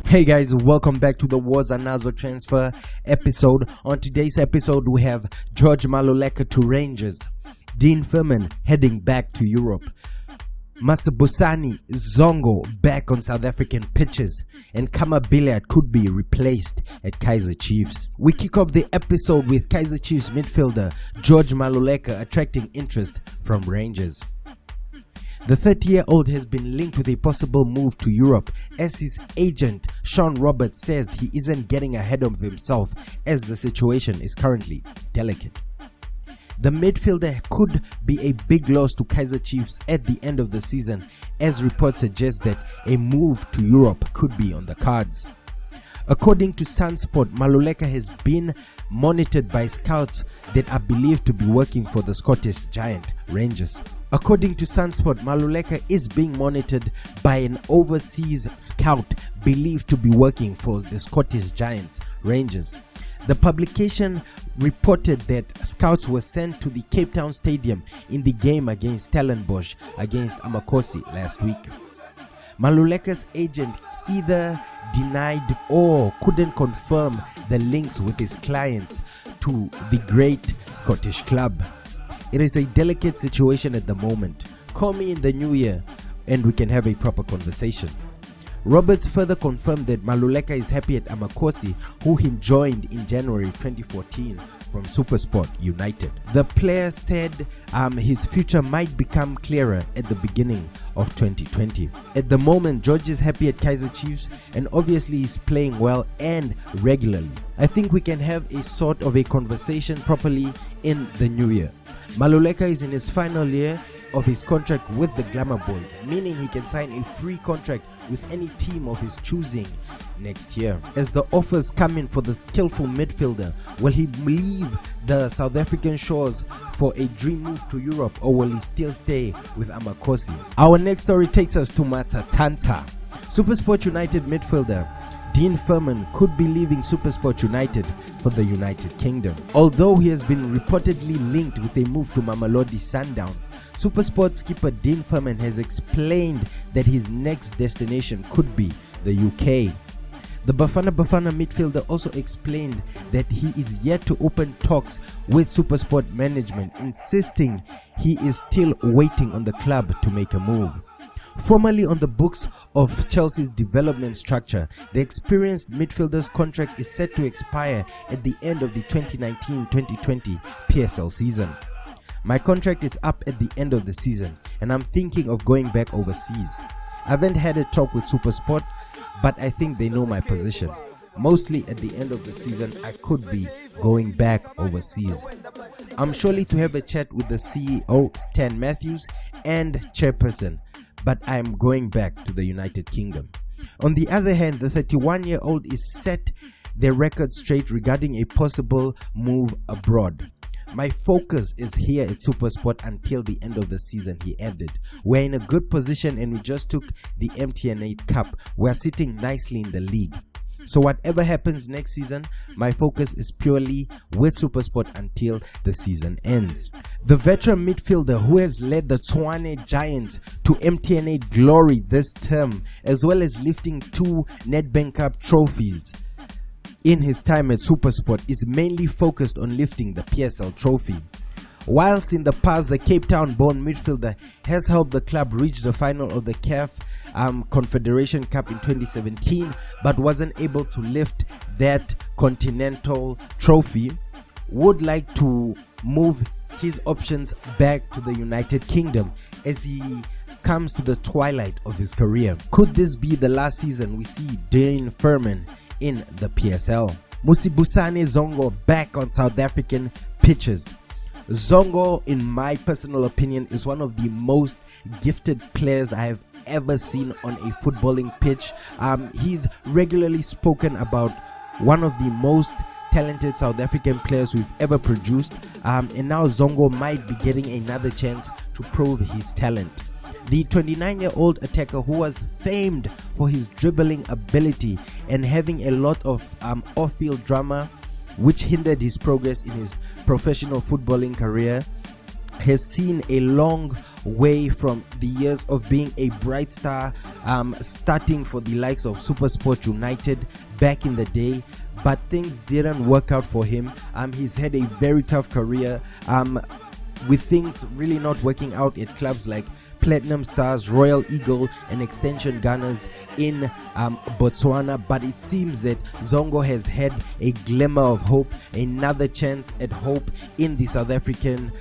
Hey guys, welcome back to the Wazanazo transfer episode. On today's episode, we have George Maluleka to Rangers, Dean Furman heading back to Europe, Masibusane Zongo back on South African pitches, and Khama Billiat could be replaced at Kaizrer Chiefs. We kick off the episode with Kaizrer Chiefs midfielder George Maluleka attracting interest from Rangers. The 30-year-old has been linked with a possible move to Europe as his agent Sean Roberts says he isn't getting ahead of himself as the situation is currently delicate. The midfielder could be a big loss to Kaizrer Chiefs at the end of the season, as reports suggest that a move to Europe could be on the cards. According to Sunsport, Maluleka has been monitored by scouts that are believed to be working for the Scottish giant Rangers. According to Sunsport, Maluleka is being monitored by an overseas scout believed to be working for the Scottish giants Rangers. The publication reported that scouts were sent to the Cape Town Stadium in the game against Stellenbosch against Amakosi last week. Maluleka's agent either denied or couldn't confirm the links with his clients to the great Scottish club. It is a delicate situation at the moment. Call me in the new year and we can have a proper conversation. Roberts further confirmed that Maluleka is happy at Amakosi, who he joined in January 2014 from SuperSport United. The player said his future might become clearer at the beginning of 2020. At the moment, George is happy at Kaizrer Chiefs and obviously is playing well and regularly. I think we can have a sort of a conversation properly in the new year. Maluleka is in his final year of his contract with the Glamour Boys, meaning he can sign a free contract with any team of his choosing next year. As the offers come in for the skillful midfielder, will he leave the South African shores for a dream move to Europe, or will he still stay with Amakosi? Our next story takes us to Matatanta. SuperSport United midfielder Dean Furman could be leaving SuperSport United for the United Kingdom. Although he has been reportedly linked with a move to Mamelodi Sundowns, SuperSport skipper Dean Furman has explained that his next destination could be the UK. The Bafana midfielder also explained that he is yet to open talks with SuperSport management, insisting he is still waiting on the club to make a move. Formerly on the books of Chelsea's development structure, the experienced midfielder's contract is set to expire at the end of the 2019-2020 PSL season. My contract is up at the end of the season and I'm thinking of going back overseas. I haven't had a talk with SuperSport, but I think they know my position. Mostly at the end of the season, I could be going back overseas. I'm surely to have a chat with the CEO Stan Matthews and chairperson, but I am going back to the United Kingdom. On the other hand, the 31-year-old is set their record straight regarding a possible move abroad. My focus is here at SuperSport until the end of the season, he added. We're in a good position and we just took the MTN 8 Cup. We're sitting nicely in the league. So whatever happens next season, my focus is purely with SuperSport until the season ends. The veteran midfielder who has led the Tshwane Giants to MTN 8 glory this term, as well as lifting 2 Nedbank Cup trophies in his time at SuperSport, is mainly focused on lifting the PSL trophy. Whilst in the past, the Cape Town-born midfielder has helped the club reach the final of the CAF Confederation Cup in 2017, but wasn't able to lift that continental trophy, would like to move his options back to the United Kingdom as he comes to the twilight of his career. Could this be the last season we see Dean Furman in the PSL? Masibusane Zongo back on South African pitches. Zongo, in my personal opinion, is one of the most gifted players I have ever seen on a footballing pitch. He's regularly spoken about one of the most talented South African players we've ever produced, and now Zongo might be getting another chance to prove his talent. The 29-year-old attacker, who was famed for his dribbling ability and having a lot of off-field drama which hindered his progress in his professional footballing career, has seen a long way from the years of being a bright star, starting for the likes of SuperSport United back in the day, but things didn't work out for him. He's had a very tough career, with things really not working out at clubs like Platinum Stars, Royal Eagle and Extension Gunners in Botswana. But it seems that Zongo has had a glimmer of hope, another chance at hope in the South African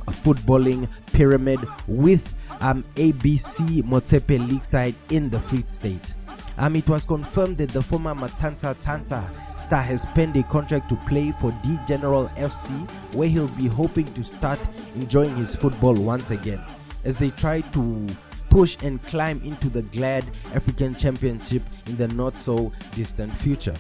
footballing pyramid with ABC Motsepe League side in the Free State. It was confirmed that the former Matanza star has penned a contract to play for D General FC, where he'll be hoping to start enjoying his football once again, as they try to push and climb into the Glad African Championship in the not so distant future.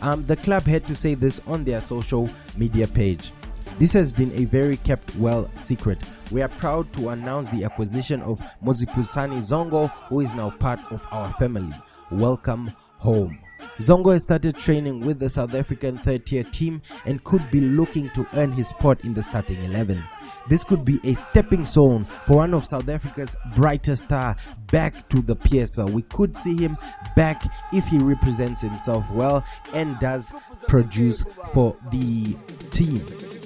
The club had to say this on their social media page. This has been a very kept well secret. We are proud to announce the acquisition of Masibusane Zongo, who is now part of our family. Welcome home. Zongo has started training with the South African third-tier team and could be looking to earn his spot in the starting 11. This could be a stepping stone for one of South Africa's brightest stars back to the PSL. We could see him back if he represents himself well and does produce for the team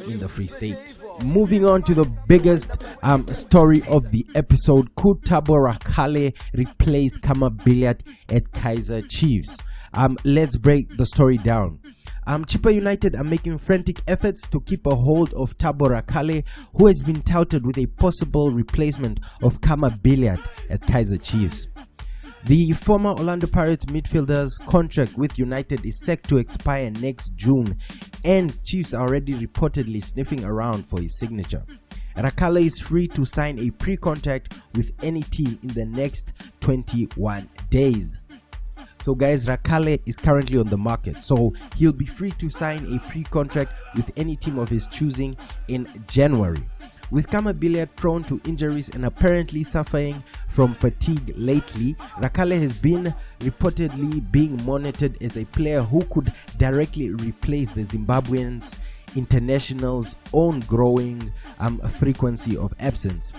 in the Free State. Moving on to the biggest story of the episode: could Thabo Rakhale replace Khama Billiat at Kaizrer Chiefs? Let's break the story down. Chippa United are making frantic efforts to keep a hold of Thabo Rakhale, who has been touted with a possible replacement of Khama Billiat at Kaizrer Chiefs. The former Orlando Pirates midfielder's contract with United is set to expire next June, and Chiefs are already reportedly sniffing around for his signature. Rakhale is free to sign a pre-contract with any team in the next 21 days. So guys, Rakhale is currently on the market, so he'll be free to sign a pre-contract with any team of his choosing in January. With Khama Billiat prone to injuries and apparently suffering from fatigue lately, Rakhale has been reportedly being monitored as a player who could directly replace the Zimbabwean's international's own growing frequency of absence.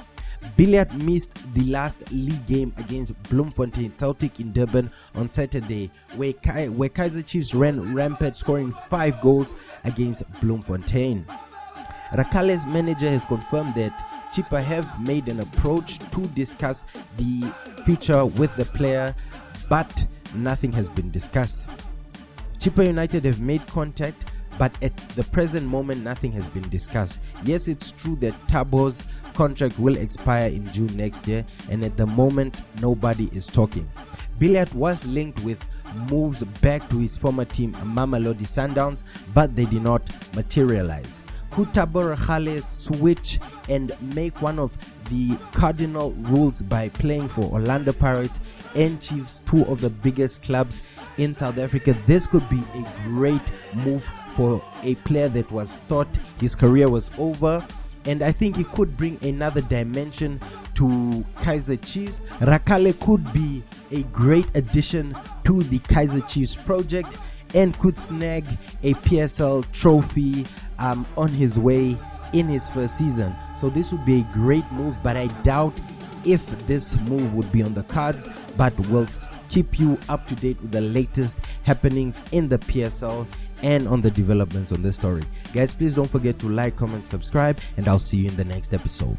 Billiat missed the last league game against Bloemfontein Celtic in Durban on Saturday, where Kaizrer Chiefs ran rampant, scoring 5 goals against Bloemfontein. Rakhale's manager has confirmed that Chippa have made an approach to discuss the future with the player, but nothing has been discussed. Chippa United have made contact, but at the present moment nothing has been discussed. Yes, it's true that Thabo's contract will expire in June next year, and at the moment nobody is talking. Billiat was linked with moves back to his former team Mamelodi Sundowns, but they did not materialize. Could Thabo Rakhale switch and make one of the cardinal rules by playing for Orlando Pirates and Chiefs, two of the biggest clubs in South Africa? This could be a great move for a player that was thought his career was over, and I think he could bring another dimension to Kaizrer Chiefs. Rakhale could be a great addition to the Kaizrer Chiefs project and could snag a PSL trophy on his way in his first season. So this would be a great move, but I doubt if this move would be on the cards, but we'll keep you up to date with the latest happenings in the PSL and on the developments on this story. Guys, please don't forget to like, comment, subscribe, and I'll see you in the next episode.